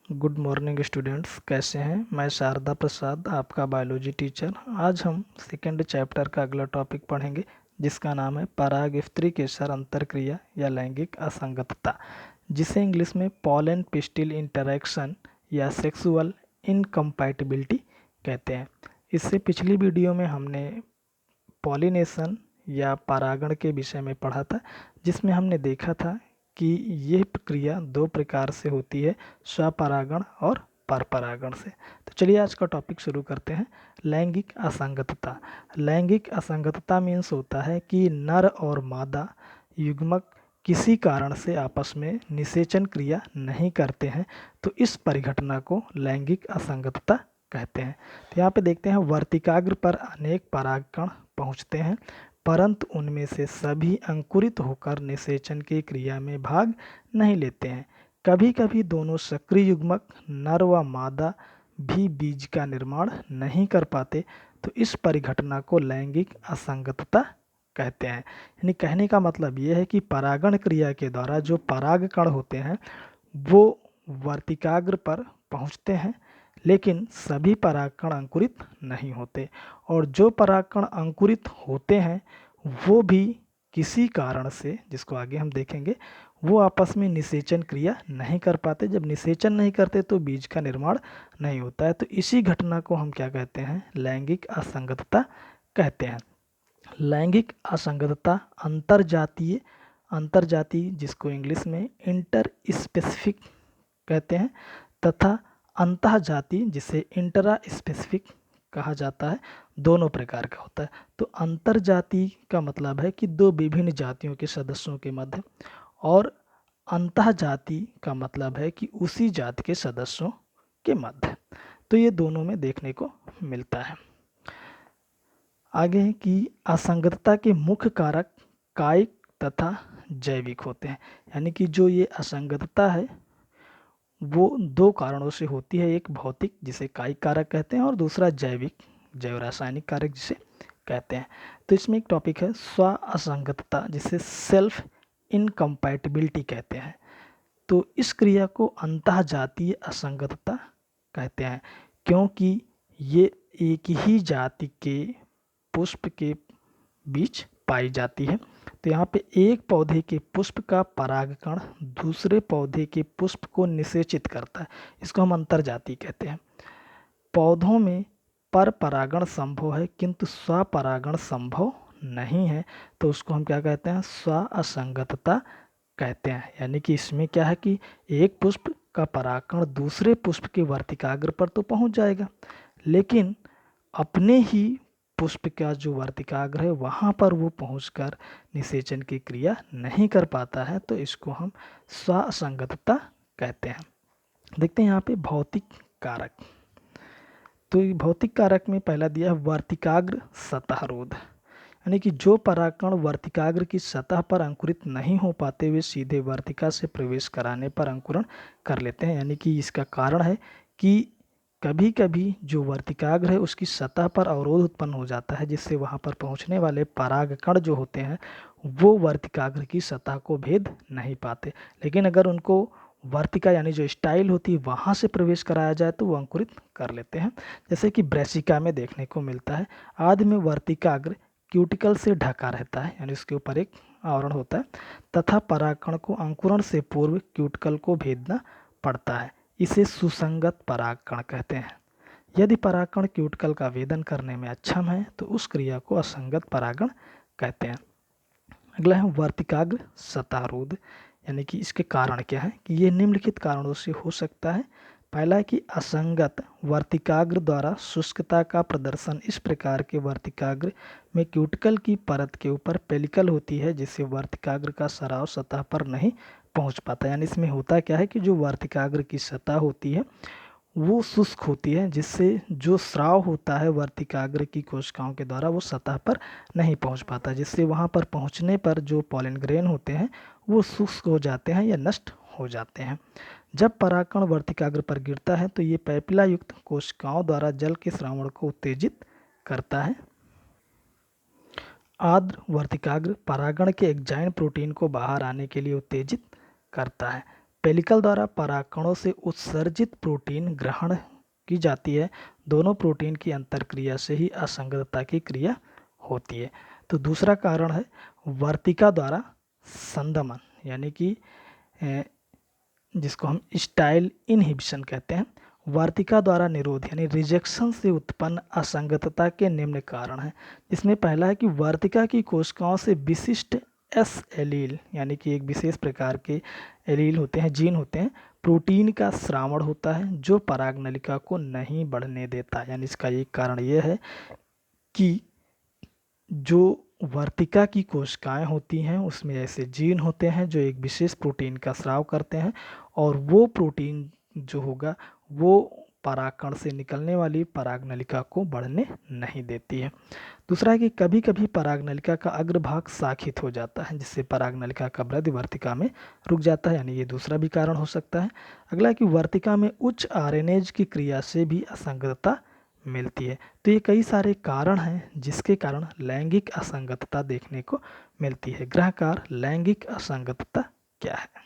Good morning students, कैसे हैं। मैं शारदा प्रसाद, आपका बायोलॉजी टीचर। आज हम सेकेंड चैप्टर का अगला टॉपिक पढ़ेंगे जिसका नाम है पराग स्त्रीकेसर अंतरक्रिया या लैंगिक असंगतता, जिसे इंग्लिश में पॉलन पिस्टिल इंटरैक्शन या सेक्सुअल इनकम्पैटिबिलिटी कहते हैं। इससे पिछली वीडियो में हमने पॉलिनेशन या परागण के विषय में पढ़ा था, जिसमें हमने देखा था कि यह प्रक्रिया दो प्रकार से होती है, स्वपरागण और परपरागण से। तो चलिए आज का टॉपिक शुरू करते हैं। लैंगिक असंगतता। लैंगिक असंगतता मीन्स होता है कि नर और मादा युग्मक किसी कारण से आपस में निषेचन क्रिया नहीं करते हैं, तो इस परिघटना को लैंगिक असंगतता कहते हैं। तो यहाँ पे देखते हैं वर्तिकाग्र पर अनेक परागकण पहुँचते हैं, परंतु उनमें से सभी अंकुरित होकर निषेचन की क्रिया में भाग नहीं लेते हैं। कभी कभी दोनों सक्रिय युग्मक नर व मादा भी बीज का निर्माण नहीं कर पाते, तो इस परिघटना को लैंगिक असंगतता कहते हैं। यानी कहने का मतलब ये है कि परागण क्रिया के द्वारा जो पराग कण होते हैं वो वर्तिकाग्र पर पहुंचते हैं, लेकिन सभी परागकण अंकुरित नहीं होते, और जो परागकण अंकुरित होते हैं वो भी किसी कारण से, जिसको आगे हम देखेंगे, वो आपस में निषेचन क्रिया नहीं कर पाते। जब निषेचन नहीं करते तो बीज का निर्माण नहीं होता है। तो इसी घटना को हम क्या कहते हैं, लैंगिक असंगतता कहते हैं। लैंगिक असंगतता अंतरजातीय अंतरजातीय जिसको इंग्लिश में इंटर स्पेसिफिक कहते हैं, तथा अंतःजातीय जिसे इंट्रा स्पेसिफिक कहा जाता है, दोनों प्रकार का होता है। तो अंतर्जातीय का मतलब है कि दो विभिन्न जातियों के सदस्यों के मध्य, और अंतःजातीय का मतलब है कि उसी जाति के सदस्यों के मध्य। तो ये दोनों में देखने को मिलता है। आगे है कि असंगतता के मुख्य कारक कायिक तथा जैविक होते हैं। यानी कि जो ये असंगतता है वो दो कारणों से होती है, एक भौतिक जिसे कायिक कारक कहते हैं और दूसरा जैविक, जैव रासायनिक कारक जिसे कहते हैं। तो इसमें एक टॉपिक है स्व असंगतता, जिसे सेल्फ इनकम्पैटिबिलिटी कहते हैं। तो इस क्रिया को अंतःजातीय असंगतता कहते हैं, क्योंकि ये एक ही जाति के पुष्प के बीच पाई जाती है। तो यहाँ पे एक पौधे के पुष्प का परागकण दूसरे पौधे के पुष्प को निषेचित करता है, इसको हम अंतर्जातीय कहते हैं। पौधों में पर परागण संभव है किंतु स्वपरागण संभव नहीं है, तो उसको हम क्या कहते हैं, स्व असंगतता कहते हैं। यानी कि इसमें क्या है कि एक पुष्प का परागकण दूसरे पुष्प के वर्तिकाग्र पर तो पहुंच जाएगा, लेकिन अपने ही पुष्प का जो वर्तिकाग्र है वहाँ पर वो पहुंचकर निषेचन की क्रिया नहीं कर पाता है, तो इसको हम स्वसंगतता कहते हैं। देखते हैं यहाँ पे भौतिक कारक। तो भौतिक कारक में पहला दिया है वर्तिकाग्र सतह रोध। यानी कि जो परागकण वर्तिकाग्र की सतह पर अंकुरित नहीं हो पाते वे सीधे वर्तिका से प्रवेश कराने पर अंकुरण कर लेते हैं। यानी कि इसका कारण है कि कभी कभी जो वर्तिकाग्र है उसकी सतह पर अवरोध उत्पन्न हो जाता है, जिससे वहाँ पर पहुँचने वाले परागकण जो होते हैं वो वर्तिकाग्र की सतह को भेद नहीं पाते। लेकिन अगर उनको वर्तिका यानी जो स्टाइल होती है वहाँ से प्रवेश कराया जाए तो वो अंकुरित कर लेते हैं, जैसे कि ब्रेसिका में देखने को मिलता है। आदि में वर्तिकाग्र क्यूटिकल से ढका रहता है, यानी उसके ऊपर एक आवरण होता है, तथा परागकण को अंकुरण से पूर्व क्यूटिकल को भेदना पड़ता है। इसे सुसंगत परागकण कहते हैं। यदि परागकण क्यूटिकल का वेदन करने में अक्षम है तो उस क्रिया को असंगत परागण कहते हैं। अगला है वर्तिकाग्र सतारोध। यानी कि इसके कारण क्या है कि ये निम्नलिखित कारणों से हो सकता है। पहला है कि असंगत वर्तिकाग्र द्वारा शुष्कता का प्रदर्शन। इस प्रकार के वर्तिकाग्र में क्यूटिकल की परत के ऊपर पेलिकल होती है, जिससे वर्तिकाग्र का सराव सतह पर नहीं पहुंच पाता। यानी इसमें होता क्या है कि जो वर्तिकाग्र की सतह होती है वो शुष्क होती है, जिससे जो स्राव होता है वर्तिकाग्र की कोशिकाओं के द्वारा वो सतह पर नहीं पहुंच पाता, जिससे वहां पर पहुंचने पर जो पॉलन ग्रेन होते हैं वो शुष्क हो जाते हैं या नष्ट हो जाते हैं। जब परागकण वर्तिकाग्र पर गिरता है तो ये पैपिला युक्त कोशिकाओं द्वारा जल के श्रावण को उत्तेजित करता है। आर्द्र वर्तिकाग्र परागण के एंजाइम प्रोटीन को बाहर आने के लिए उत्तेजित करता है। पेलिकल द्वारा परागकणों से उत्सर्जित प्रोटीन ग्रहण की जाती है। दोनों प्रोटीन की अंतरक्रिया से ही असंगतता की क्रिया होती है। तो दूसरा कारण है वर्तिका द्वारा संदमन, यानी कि जिसको हम स्टाइल इनहिबिशन कहते हैं। वार्तिका द्वारा निरोध यानी रिजेक्शन से उत्पन्न असंगतता के निम्न कारण हैं, जिसमें पहला है कि वार्तिका की कोशिकाओं से विशिष्ट एस एलील यानी कि एक विशेष प्रकार के एलील होते हैं, जीन होते हैं, प्रोटीन का श्रावण होता है जो परागनलिका को नहीं बढ़ने देता। यानी इसका एक कारण यह है कि जो वर्तिका की कोशिकाएं होती हैं उसमें ऐसे जीन होते हैं जो एक विशेष प्रोटीन का स्राव करते हैं, और वो प्रोटीन जो होगा वो परागकण से निकलने वाली परागनलिका को बढ़ने नहीं देती है। दूसरा है कि कभी कभी परागनलिका का अग्रभाग शाखित हो जाता है, जिससे परागनलिका का वृद्धि वर्तिका में रुक जाता है, यानी ये दूसरा भी कारण हो सकता है। अगला है कि वर्तिका में उच्च आरएनएज की क्रिया से भी असंगतता मिलती है। तो ये कई सारे कारण हैं जिसके कारण लैंगिक असंगतता देखने को मिलती है। ग्रहकार लैंगिक असंगतता क्या है?